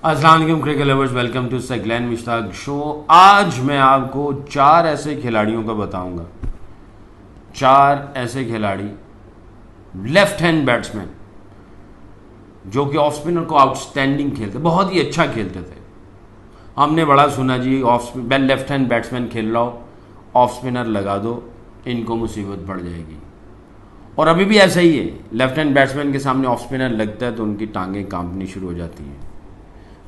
अस्सलाम वालेकुम cricket lovers, welcome to Saqlain Mushtaq show. आज मैं आपको चार ऐसे खिलाड़ियों का बताऊंगा, चार ऐसे खिलाड़ी लेफ्ट हैंड बैट्समैन जो कि ऑफ स्पिनर को आउटस्टैंडिंग खेलते, बहुत ही अच्छा खेलते थे। हमने बड़ा सुना जी लेफ्ट हैंड बैट्समैन खेल रहा हो, ऑफ स्पिनर लगा दो, इनको मुसीबत पड़ जाएगी। और अभी भी ऐसा ही है, लेफ्ट हैंड बैट्समैन के सामने ऑफ स्पिनर लगता है तो उनकी टांगें कांपनी शुरू हो जाती हैं।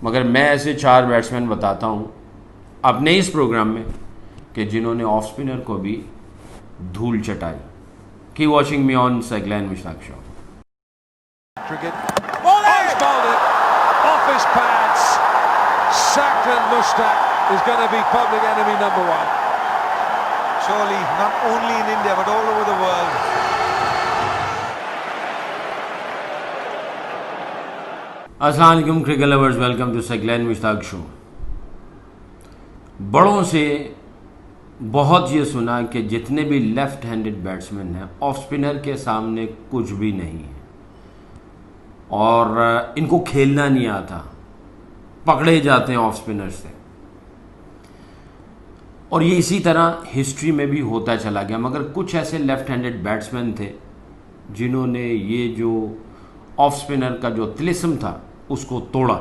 मगर मैं ऐसे चार बैट्समैन बताता हूँ अपने इस प्रोग्राम में कि जिन्होंने ऑफ स्पिनर को भी धूल चटाई। Keep watching me on Saqlain Mushtaq show. Surely not only in India but all over the world. अस्सलाम वालेकुम cricket lovers, welcome to Saqlain Mushtaq show. बड़ों से बहुत ये सुना कि जितने भी लेफ्ट हैंडेड बैट्समैन हैं ऑफ स्पिनर के सामने कुछ भी नहीं है और इनको खेलना नहीं आता, पकड़े जाते हैं ऑफ स्पिनर से। और ये इसी तरह हिस्ट्री में भी होता चला गया। मगर कुछ ऐसे लेफ्ट हैंडेड बैट्समैन थे जिन्होंने ये जो ऑफ स्पिनर का जो तिलिस्म था उसको तोड़ा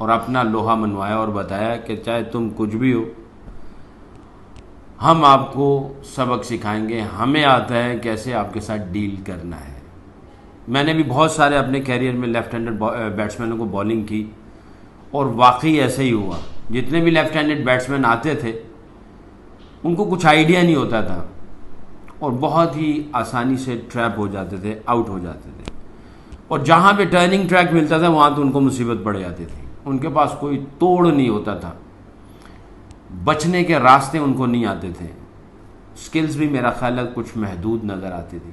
और अपना लोहा मनवाया और बताया कि चाहे तुम कुछ भी हो, हम आपको सबक सिखाएंगे, हमें आता है कैसे आपके साथ डील करना है। मैंने भी बहुत सारे अपने कैरियर में लेफ्ट हैंडेड बैट्समैनों को बॉलिंग की और वाकई ऐसे ही हुआ। जितने भी लेफ्ट हैंडेड बैट्समैन आते थे उनको कुछ आइडिया नहीं होता था और बहुत ही आसानी से ट्रैप हो जाते थे, आउट हो जाते थे। और जहाँ पे टर्निंग ट्रैक मिलता था वहाँ तो उनको मुसीबत पड़ जाती थी। उनके पास कोई तोड़ नहीं होता था, बचने के रास्ते उनको नहीं आते थे। स्किल्स भी मेरा ख्याल है कुछ महदूद नज़र आती थी।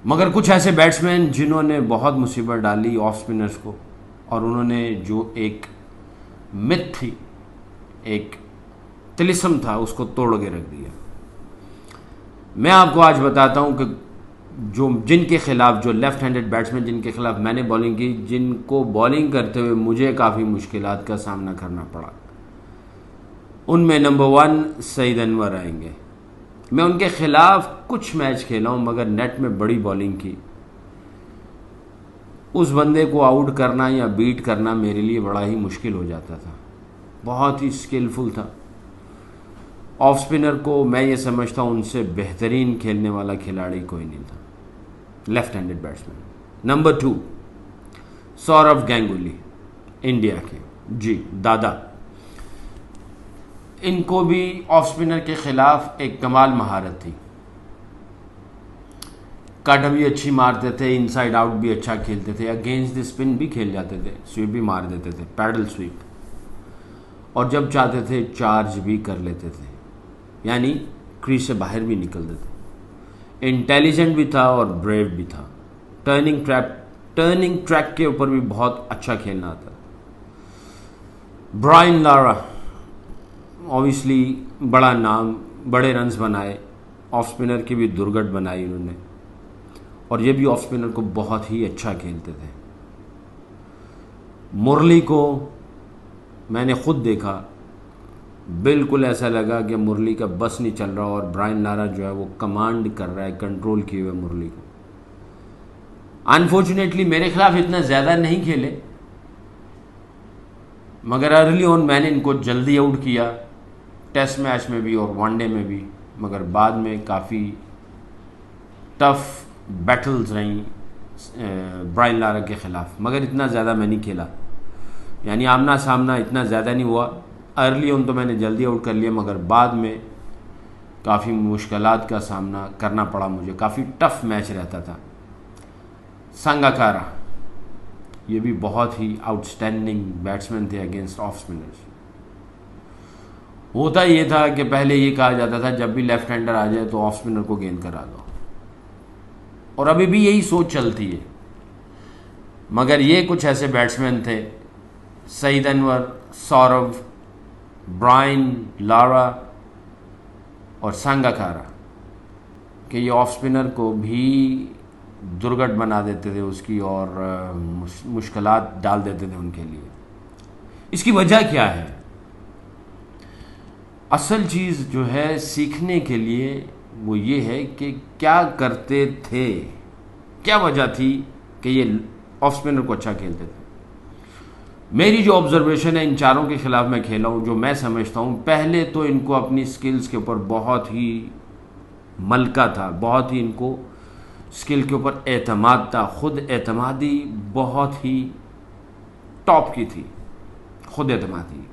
मगर कुछ ऐसे बैट्समैन जिन्होंने बहुत मुसीबत डाली ऑफ स्पिनर्स को और उन्होंने जो एक मिथ थी, एक तिलिस्म था, उसको तोड़ के रख दिया। मैं आपको आज बताता हूं कि जिनके खिलाफ, जो लेफ्ट हैंडेड बैट्समैन जिनके खिलाफ मैंने बॉलिंग की, जिनको बॉलिंग करते हुए मुझे काफ़ी मुश्किलात का सामना करना पड़ा, उनमें नंबर 1 सईद अनवर आएंगे। मैं उनके खिलाफ कुछ मैच खेला हूं मगर नेट में बड़ी बॉलिंग की। उस बंदे को आउट करना या बीट करना मेरे लिए बड़ा ही मुश्किल हो जाता था। बहुत ही स्किलफुल था। ऑफ स्पिनर को मैं ये समझता हूँ उनसे बेहतरीन खेलने वाला खिलाड़ी कोई नहीं था, left handed batsman. Number 2 Sourav Ganguly, India के जी दादा। इनको भी ऑफ स्पिनर के खिलाफ एक कमाल महारत थी। कट भी अच्छी मारते थे, इनसाइड आउट भी अच्छा खेलते थे, अगेंस्ट द स्पिन भी खेल जाते थे, स्वीप भी मार देते थे, पैडल स्वीप, और जब चाहते थे चार्ज भी कर लेते थे, यानी क्रीज से बाहर भी निकल देते। इंटेलिजेंट भी था और ब्रेव भी था। टर्निंग ट्रैक के ऊपर भी बहुत अच्छा खेलना आता। ब्रायन लारा, ऑब्वियसली बड़ा नाम, बड़े रन्स बनाए, ऑफ स्पिनर की भी दुर्गट बनाई उन्होंने, और ये भी ऑफ स्पिनर को बहुत ही अच्छा खेलते थे। मुरली को मैंने खुद देखा, बिल्कुल ऐसा लगा कि मुरली का बस नहीं चल रहा और ब्रायन लारा जो है वो कमांड कर रहा है, कंट्रोल किए हुए मुरली को। अनफॉर्चुनेटली मेरे खिलाफ इतना ज़्यादा नहीं खेले, मगर अर्ली ऑन मैंने इनको जल्दी आउट किया, टेस्ट मैच में भी और वनडे में भी। मगर बाद में काफ़ी टफ बैटल्स रहीं ब्रायन लारा के ख़िलाफ़, मगर इतना ज़्यादा मैं नहीं खेला, यानी आमना सामना इतना ज़्यादा नहीं हुआ। अर्ली ऑन तो मैंने जल्दी आउट कर लिया, मगर बाद में काफ़ी मुश्किलात का सामना करना पड़ा मुझे। काफ़ी टफ मैच रहता था। संगाकारा, ये भी बहुत ही आउटस्टैंडिंग बैट्समैन थे अगेंस्ट ऑफ स्पिनर्स। होता ये था कि पहले ये कहा जाता था जब भी लेफ्ट हैंडर आ जाए तो ऑफ स्पिनर को गेंद करा दो, और अभी भी यही सोच चलती है। मगर ये कुछ ऐसे बैट्समैन थे, सईद अनवर, सौरव, ब्रायन लारा और संगाकारा, कि ये ऑफ स्पिनर को भी दुर्गत बना देते थे उसकी और मुश्किलात डाल देते थे उनके लिए। इसकी वजह क्या है? असल चीज़ जो है सीखने के लिए वो ये है कि क्या करते थे, क्या वजह थी कि ये ऑफ स्पिनर को अच्छा खेलते थे। मेरी जो ऑब्जर्वेशन है इन चारों के खिलाफ मैं खेला हूँ, जो मैं समझता हूँ, पहले तो इनको अपनी स्किल्स के ऊपर बहुत ही मलका था, बहुत ही इनको स्किल के ऊपर एतमाद था, खुद एतमादी बहुत ही टॉप की थी, खुद एतमादी।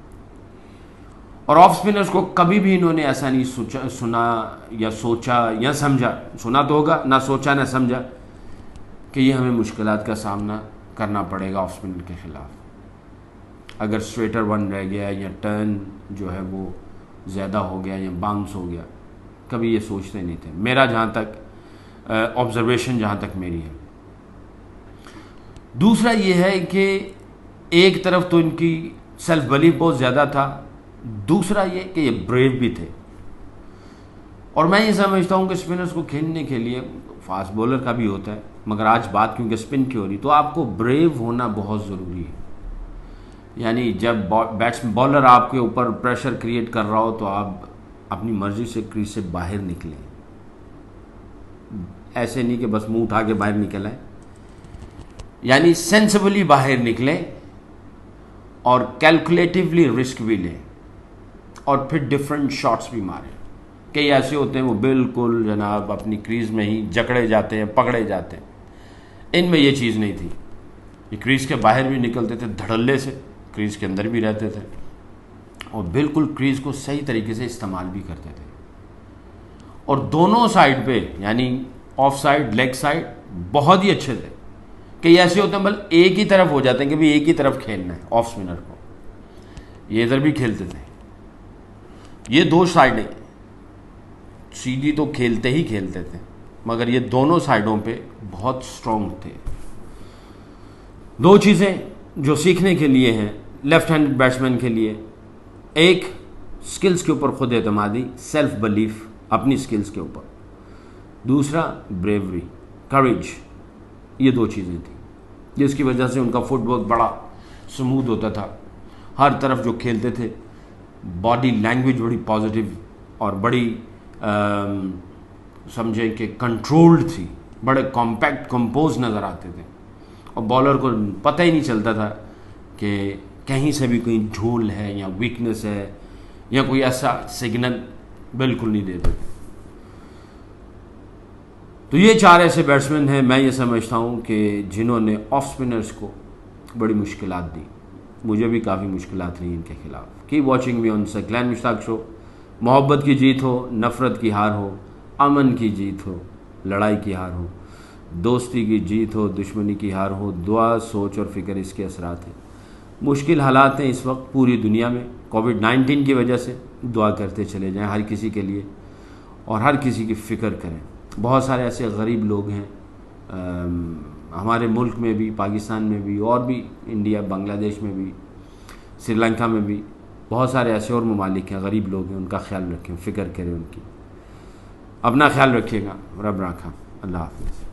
और ऑफ स्पिनर्स को कभी भी इन्होंने ऐसा नहीं सुना या सोचा या समझा, सुना तो होगा, ना सोचा ना समझा कि ये हमें मुश्किलात का सामना करना पड़ेगा ऑफ स्पिनर के ख़िलाफ़। अगर स्ट्रेटर वन रह गया या टर्न जो है वो ज़्यादा हो गया या बाउंस हो गया, कभी ये सोचते नहीं थे, मेरा जहाँ तक ऑब्जर्वेशन जहाँ तक मेरी है। दूसरा ये है कि एक तरफ तो इनकी सेल्फ बिलीफ बहुत ज़्यादा था, दूसरा ये कि ये ब्रेव भी थे। और मैं ये समझता हूँ कि स्पिनर्स को खेलने के लिए फास्ट बॉलर का भी होता है, मगर आज बात क्योंकि स्पिन की हो रही, तो आपको ब्रेव होना बहुत ज़रूरी है। यानी जब बॉलर आपके ऊपर प्रेशर क्रिएट कर रहा हो तो आप अपनी मर्जी से क्रीज से बाहर निकलें, ऐसे नहीं कि बस मुंह उठा के बाहर निकल आए, यानी सेंसिबली बाहर निकलें और कैलकुलेटिवली रिस्क भी लें और फिर डिफरेंट शॉट्स भी मारें। कई ऐसे होते हैं वो बिल्कुल जनाब अपनी क्रीज में ही जकड़े जाते हैं, पकड़े जाते हैं। इनमें ये चीज़ नहीं थी, ये क्रीज के बाहर भी निकलते थे धड़ल्ले से, क्रीज के अंदर भी रहते थे और बिल्कुल क्रीज को सही तरीके से इस्तेमाल भी करते थे। और दोनों साइड पे यानी ऑफ साइड लेग साइड बहुत ही अच्छे थे। कई ऐसे होते हैं बल एक ही तरफ हो जाते हैं कि भी एक ही तरफ खेलना है ऑफ स्पिनर को, ये इधर भी खेलते थे। ये दो साइडें सीधी तो खेलते ही खेलते थे, मगर ये दोनों साइडों पे बहुत स्ट्रॉन्ग थे। दो चीज़ें जो सीखने के लिए हैं लेफ्ट हैंडेड बैट्समैन के लिए, एक स्किल्स के ऊपर खुद एतमादी, सेल्फ बिलीफ अपनी स्किल्स के ऊपर, दूसरा ब्रेवरी, करेज। ये दो चीज़ें थी जिसकी वजह से उनका फुटवर्क बड़ा स्मूथ होता था। हर तरफ जो खेलते थे बॉडी लैंग्वेज बड़ी पॉजिटिव और बड़ी समझें कि कंट्रोल्ड थी, बड़े कॉम्पैक्ट कंपोज नज़र आते थे और बॉलर को पता ही नहीं चलता था कि कहीं से भी कोई झोल है या वीकनेस है या कोई ऐसा सिग्नल बिल्कुल नहीं देते थे। तो ये चार ऐसे बैट्समैन हैं, मैं ये समझता हूँ कि जिन्होंने ऑफ स्पिनर्स को बड़ी मुश्किलात दी। मुझे भी काफ़ी मुश्किलात रही इनके खिलाफ। Keep watching me on Saqlain Mushtaq show. मोहब्बत की जीत हो, नफ़रत की हार हो, अमन की जीत हो, लड़ाई की हार हो, दोस्ती की जीत हो, दुश्मनी की हार हो, दुआ, सोच और फ़िक्र इसके असरात हैं। मुश्किल हालात हैं इस वक्त पूरी दुनिया में कोविड-19 की वजह से। दुआ करते चले जाएं हर किसी के लिए और हर किसी की फ़िक्र करें। बहुत सारे ऐसे गरीब लोग हैं हमारे मुल्क में भी, पाकिस्तान में भी और भी, इंडिया, बांग्लादेश में भी, श्रीलंका में भी बहुत सारे ऐसे और ममालिक हैं, गरीब लोग हैं, उनका ख्याल रखें, फ़िक्र करें उनकी। अपना ख्याल रखिएगा, रब रखा। अल्लाह हाफ़िज़।